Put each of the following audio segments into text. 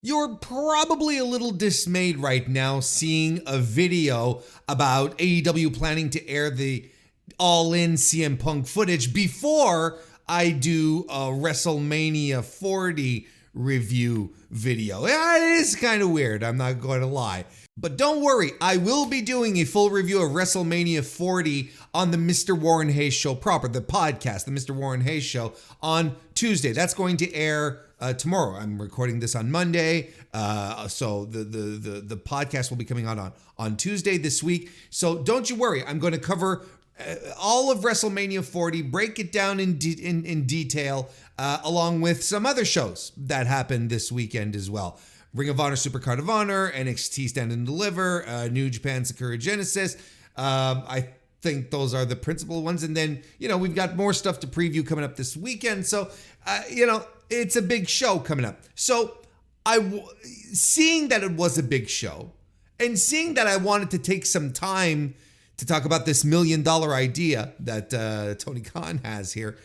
You're probably a little dismayed right now seeing a video about AEW planning to air the All-In CM Punk footage before I do a WrestleMania 40 review video. Yeah, it is kind of weird, I'm not going to lie. But don't worry, I will be doing a full review of WrestleMania 40 on the Mr. Warren Hayes Show proper, the podcast, the Mr. Warren Hayes Show, on Tuesday. That's going to air tomorrow. I'm recording this on Monday, so the podcast will be coming out on Tuesday this week. So don't you worry, I'm going to cover all of WrestleMania 40, break it down in detail, along with some other shows that happened this weekend as well. Ring of Honor, Supercard of Honor, NXT Stand and Deliver, New Japan Sakura Genesis. I think those are the principal ones. And then, we've got more stuff to preview coming up this weekend. So, it's a big show coming up. So, seeing that it was a big show and seeing that I wanted to take some time to talk about this $1 million idea that Tony Khan has here,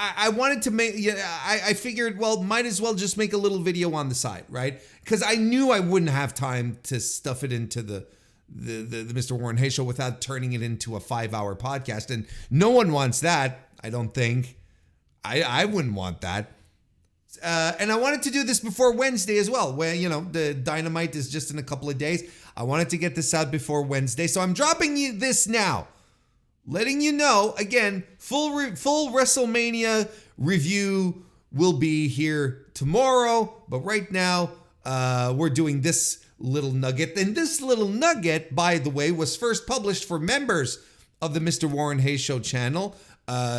I wanted to make, I figured, well, might as well just make a little video on the side, right? Because I knew I wouldn't have time to stuff it into the Mr. Warren Hayes Show without turning it into a 5-hour podcast. And no one wants that, I don't think. I wouldn't want that. And I wanted to do this before Wednesday as well, where, the Dynamite is just in a couple of days. I wanted to get this out before Wednesday. So I'm dropping you this now. Letting you know, again, full WrestleMania review will be here tomorrow. But right now, we're doing this little nugget. And this little nugget, by the way, was first published for members of the Mr. Warren Hayes Show channel.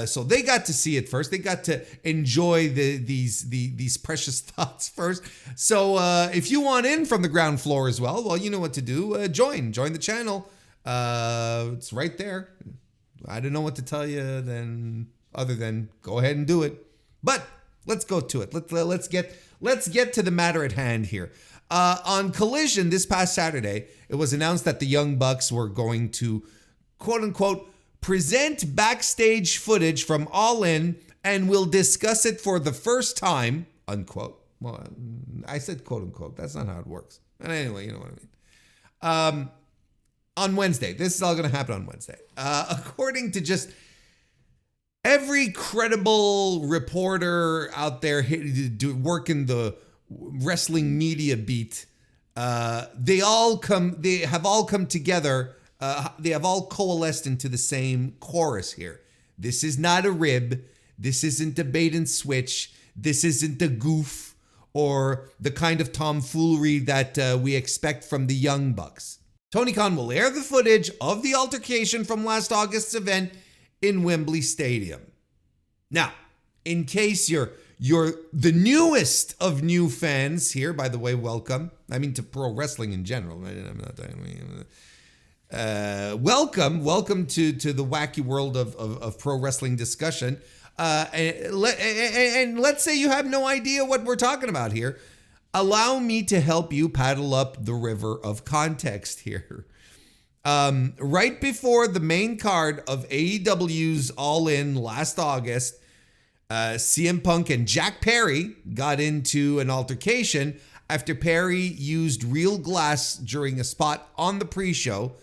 So they got to see it first. They got to enjoy these precious thoughts first. So if you want in from the ground floor as well, you know what to do. Join the channel. It's right there. I don't know what to tell you other than go ahead and do it. But let's go to it. Let's get to the matter at hand here. On Collision this past Saturday, it was announced that the Young Bucks were going to, quote unquote, present backstage footage from All In and will discuss it for the first time, unquote. Well, I said quote unquote. That's not how it works. And anyway, you know what I mean. On Wednesday. This is all going to happen on Wednesday. According to just every credible reporter out there working the wrestling media beat, they have all come together. They have all coalesced into the same chorus here. This is not a rib. This isn't a bait and switch. This isn't a goof or the kind of tomfoolery that we expect from the Young Bucks. Tony Khan will air the footage of the altercation from last August's event in Wembley Stadium. Now, in case you're the newest of new fans here, by the way, welcome. I mean to pro wrestling in general. I'm not talking. Welcome to the wacky world of pro wrestling discussion. And let's say you have no idea what we're talking about here. Allow me to help you paddle up the river of context here. Right before the main card of AEW's All In last August, CM Punk and Jack Perry got into an altercation after Perry used real glass during a spot on the pre-show,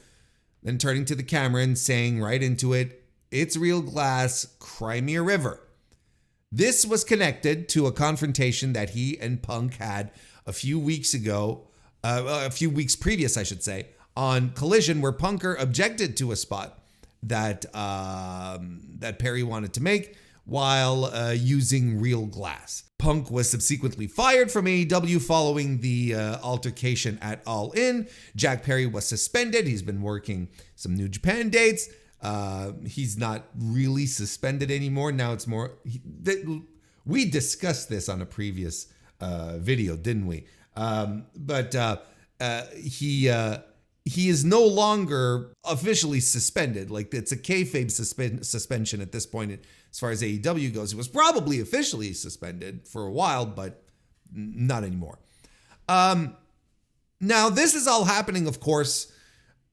then turning to the camera and saying right into it, "It's real glass, cry me a river." This was connected to a confrontation that he and Punk had a few weeks previous, I should say, on Collision, where Punker objected to a spot that Perry wanted to make while using real glass. Punk was subsequently fired from AEW following the altercation at All In. Jack Perry was suspended. He's been working some New Japan dates. He's not really suspended anymore. Now it's more... we discussed this on a previous video, didn't we? He is no longer officially suspended. Like, it's a kayfabe suspension at this point as far as AEW goes. He was probably officially suspended for a while, but not anymore. Now, this is all happening, of course,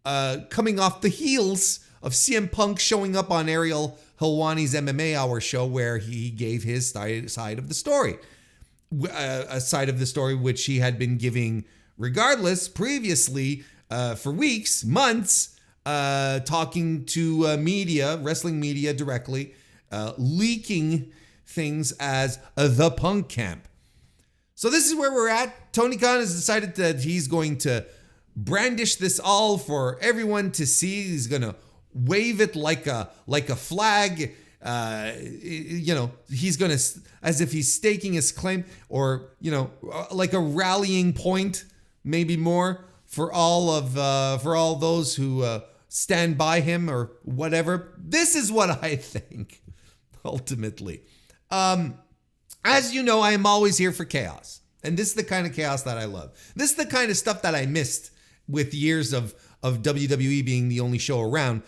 coming off the heels of CM Punk showing up on Ariel Helwani's MMA Hour show, where he gave his side of the story. a side of the story which he had been giving regardless previously for weeks, months, talking to media, wrestling media directly, leaking things as the Punk camp. So this is where we're at. Tony Khan has decided that he's going to brandish this all for everyone to see. He's going to wave it like a flag. He's going to, as if he's staking his claim, or, like a rallying point, maybe more for all those who stand by him or whatever. This is what I think, ultimately. As you know, I am always here for chaos. And this is the kind of chaos that I love. This is the kind of stuff that I missed with years of WWE being the only show around.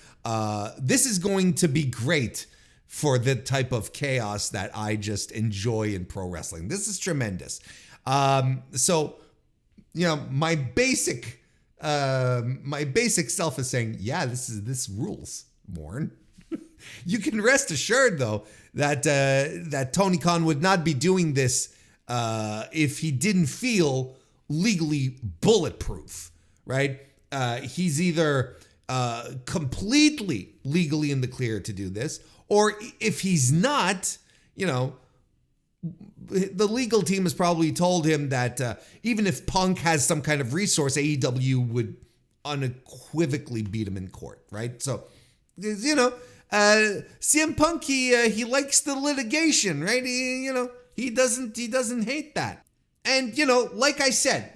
This is going to be great for the type of chaos that I just enjoy in pro wrestling. This is tremendous. So, my basic self is saying, yeah, this rules, Warren. You can rest assured, though, that Tony Khan would not be doing this if he didn't feel legally bulletproof, right? He's either completely legally in the clear to do this, or if he's not, the legal team has probably told him that even if Punk has some kind of resource, AEW would unequivocally beat him in court, right? So, CM Punk, he likes the litigation, right? He doesn't hate that. And, like I said,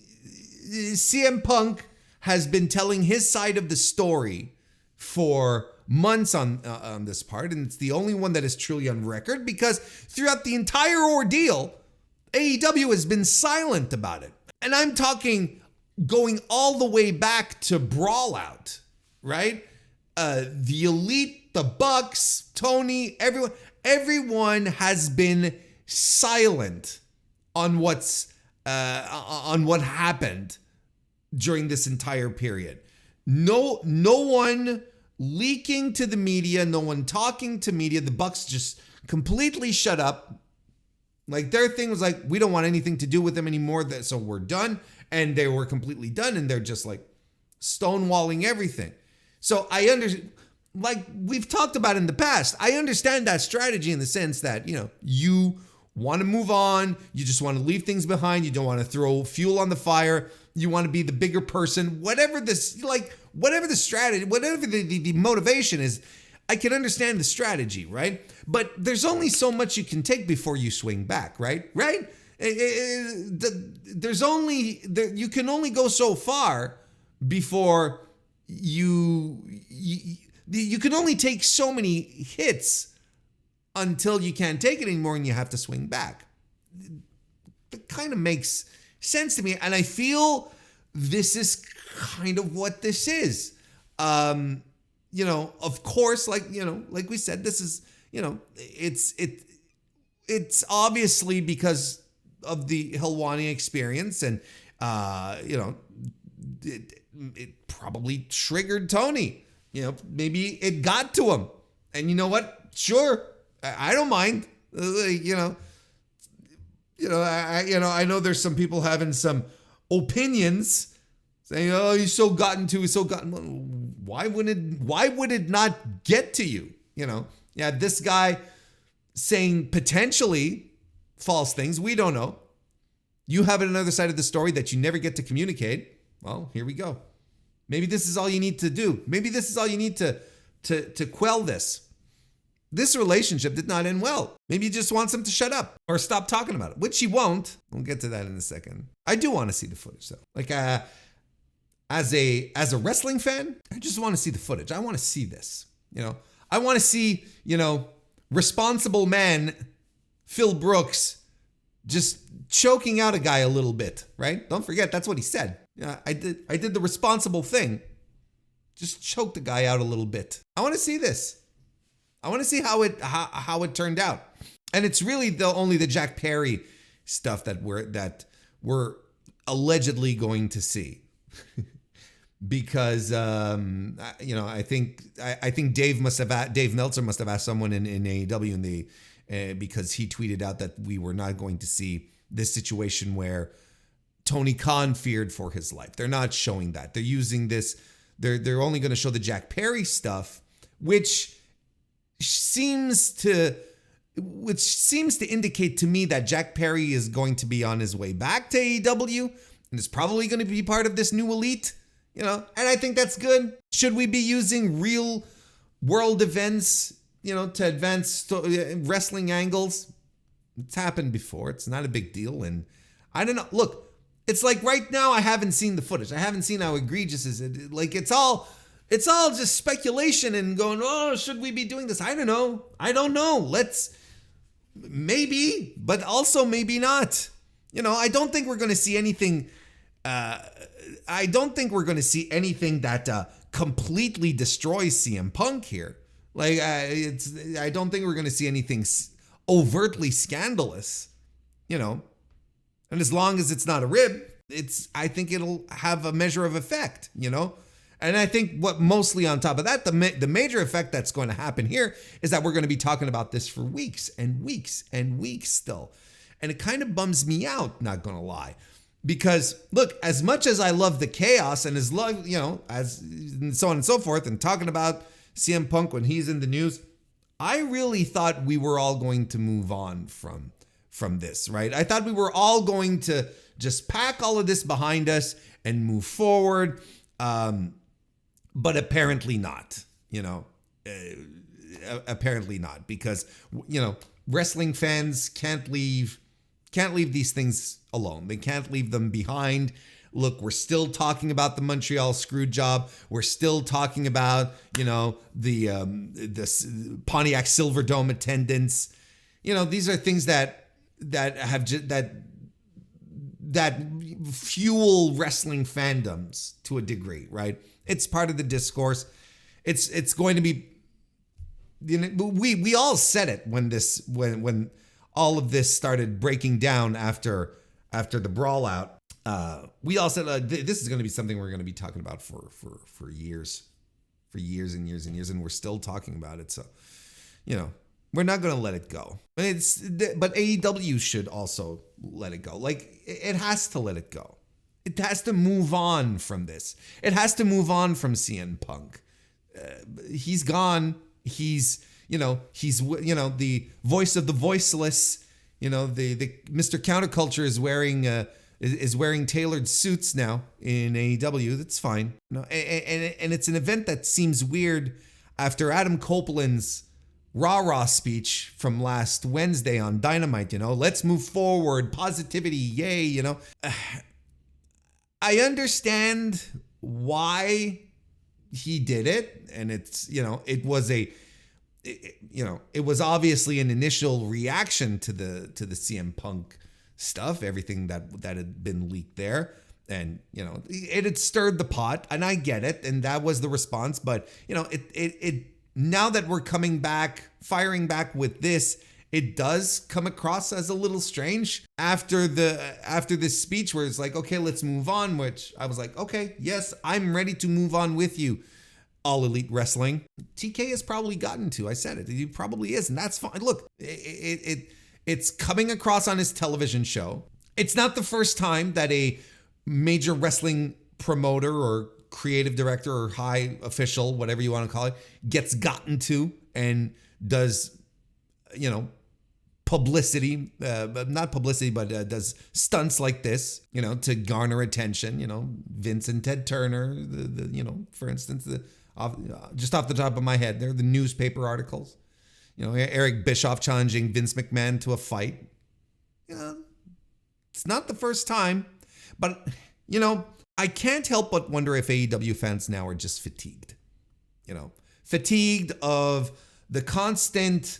CM Punk has been telling his side of the story for months on this part, and it's the only one that is truly on record, because throughout the entire ordeal, AEW has been silent about it. And I'm talking going all the way back to Brawl Out, right? The Elite, the Bucks, Tony, everyone has been silent on what happened during this entire period. No one leaking to the media, no one talking to media. The Bucks just completely shut up. Like, their thing was like, we don't want anything to do with them anymore, so we're done. And they were completely done, and they're just like stonewalling everything. So I understand, like we've talked about in the past, I understand that strategy in the sense that, you want to move on, you just want to leave things behind, you don't want to throw fuel on the fire, you want to be the bigger person, whatever the strategy, whatever the motivation is, I can understand the strategy, right? But there's only so much you can take before you swing back, right? Right? You can only go so far before you can only take so many hits until you can't take it anymore and you have to swing back. It kind of makes sense to me, and I feel this is kind of what this is. Of course, like we said, this is, it's obviously because of the Helwani experience, and it probably triggered Tony. Maybe it got to him, and you know what? Sure, I don't mind. I know there's some people having some opinions, saying, "Oh, he's so gotten to. Why would it not get to you? This guy saying potentially false things. We don't know. You have another side of the story that you never get to communicate. Well, here we go. Maybe this is all you need to do. Maybe this is all you need to quell this. This relationship did not end well. Maybe he just wants him to shut up or stop talking about it, which he won't. We'll get to that in a second. I do want to see the footage, though. Like, as a wrestling fan, I just want to see the footage. I want to see this. I want to see, responsible man Phil Brooks just choking out a guy a little bit, right? Don't forget, that's what he said. Yeah, I did the responsible thing. Just choked the guy out a little bit. I want to see this. I want to see how it turned out. And it's really only the Jack Perry stuff that we're allegedly going to see. Because I think Dave Meltzer must have asked someone in AEW, and because he tweeted out that we were not going to see this situation where Tony Khan feared for his life. They're not showing that. They're using this. They're only going to show the Jack Perry stuff, which seems to indicate to me that Jack Perry is going to be on his way back to AEW and is probably going to be part of this new elite, and I think that's good. Should we be using real world events, to advance wrestling angles? It's happened before. It's not a big deal. And I don't know. Look, it's like right now I haven't seen the footage. I haven't seen how egregious is it. Like it's all just speculation and going, oh, should we be doing this? I don't know. Let's maybe, but also maybe not. I don't think we're going to see anything. I don't think we're going to see anything that completely destroys CM Punk here. Like I don't think we're going to see anything overtly scandalous, And as long as it's not a rib, I think it'll have a measure of effect, And I think what mostly on top of that, the major effect that's going to happen here is that we're going to be talking about this for weeks and weeks and weeks still. And it kind of bums me out, not going to lie. Because look, as much as I love the chaos and as love, as and so on and so forth, and talking about CM Punk when he's in the news, I really thought we were all going to move on from this, right? I thought we were all going to just pack all of this behind us and move forward. But apparently not, apparently not, because, wrestling fans can't leave these things alone. They can't leave them behind. Look, we're still talking about the Montreal screw job. We're still talking about, the Pontiac Silverdome attendance. These are things that fuel wrestling fandoms to a degree, right? It's part of the discourse. It's going to be, we all said it when all of this started breaking down after the brawl out. We all said this is going to be something we're going to be talking about for years and years and years, and we're still talking about it. So, we're not going to let it go. But AEW should also let it go. Like, it has to let it go. It has to move on from this. It has to move on from CM Punk. He's gone. He's the voice of the voiceless. The Mr. Counterculture is wearing tailored suits now in AEW. That's fine. And it's an event that seems weird after Adam Copeland's rah-rah speech from last Wednesday on Dynamite, let's move forward, positivity, yay, I understand why he did it, and it's, it was obviously an initial reaction to the CM Punk stuff, everything that had been leaked there. And, it had stirred the pot, and I get it. And that was the response. But, it now that we're firing back with this, it does come across as a little strange after this speech where it's like, okay, let's move on, which I was like, okay, yes, I'm ready to move on with you, All Elite Wrestling. TK has probably gotten to, I said it, he probably is, and that's fine. Look, it's coming across on his television show. It's not the first time that a major wrestling promoter or creative director or high official, whatever you want to call it, gets gotten to and does, publicity, not publicity, but does stunts like this, to garner attention. Vince and Ted Turner, for instance, just off the top of my head, they're the newspaper articles. Eric Bischoff challenging Vince McMahon to a fight. It's not the first time, but, I can't help but wonder if AEW fans now are just fatigued. Fatigued of the constant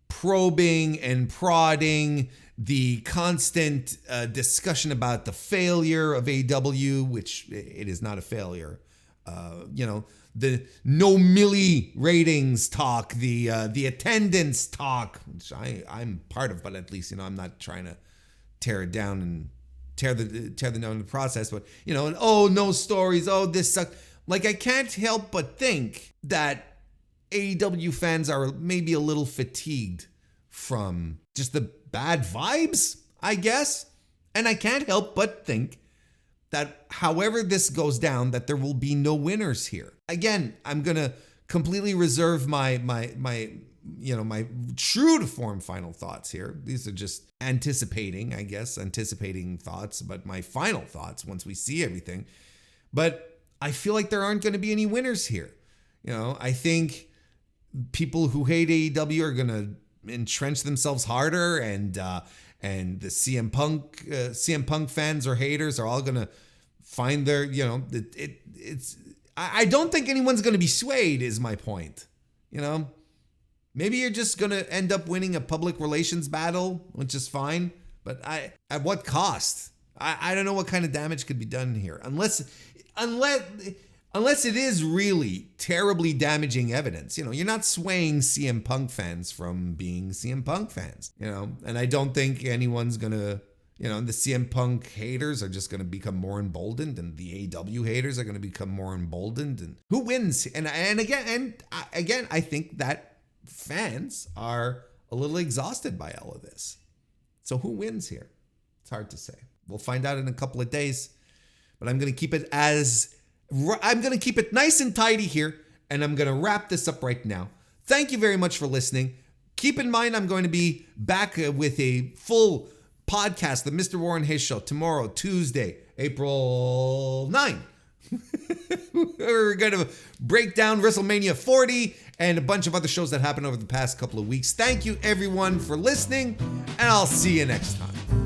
probing and prodding, the constant discussion about the failure of AEW, which it is not a failure. The no milli ratings talk, the attendance talk, which I'm part of, but at least I'm not trying to tear it down and tear them down in the process. But and no stories. Oh, this sucks. Like, I can't help but think that AEW fans are maybe a little fatigued from just the bad vibes, I guess. And I can't help but think that however this goes down, that there will be no winners here. Again, I'm going to completely reserve my true to form final thoughts here. These are just anticipating thoughts, but my final thoughts once we see everything. But I feel like there aren't going to be any winners here. I think people who hate AEW are going to entrench themselves harder, and the CM Punk fans or haters are all going to find their, I don't think anyone's going to be swayed, is my point. Maybe you're just going to end up winning a public relations battle, which is fine. But at what cost? I don't know what kind of damage could be done here. Unless it is really terribly damaging evidence. You're not swaying CM Punk fans from being CM Punk fans. And I don't think anyone's going to, the CM Punk haters are just going to become more emboldened, and the AEW haters are going to become more emboldened. And who wins? And again, I think that fans are a little exhausted by all of this. So who wins here? It's hard to say. We'll find out in a couple of days, but I'm going to keep it nice and tidy here, and I'm going to wrap this up right now. Thank you very much for listening. Keep in mind, I'm going to be back with a full podcast, the Mr. Warren Hayes Show, tomorrow, Tuesday, April 9. We're going to break down WrestleMania 40 and a bunch of other shows that happened over the past couple of weeks. Thank you, everyone, for listening, and I'll see you next time.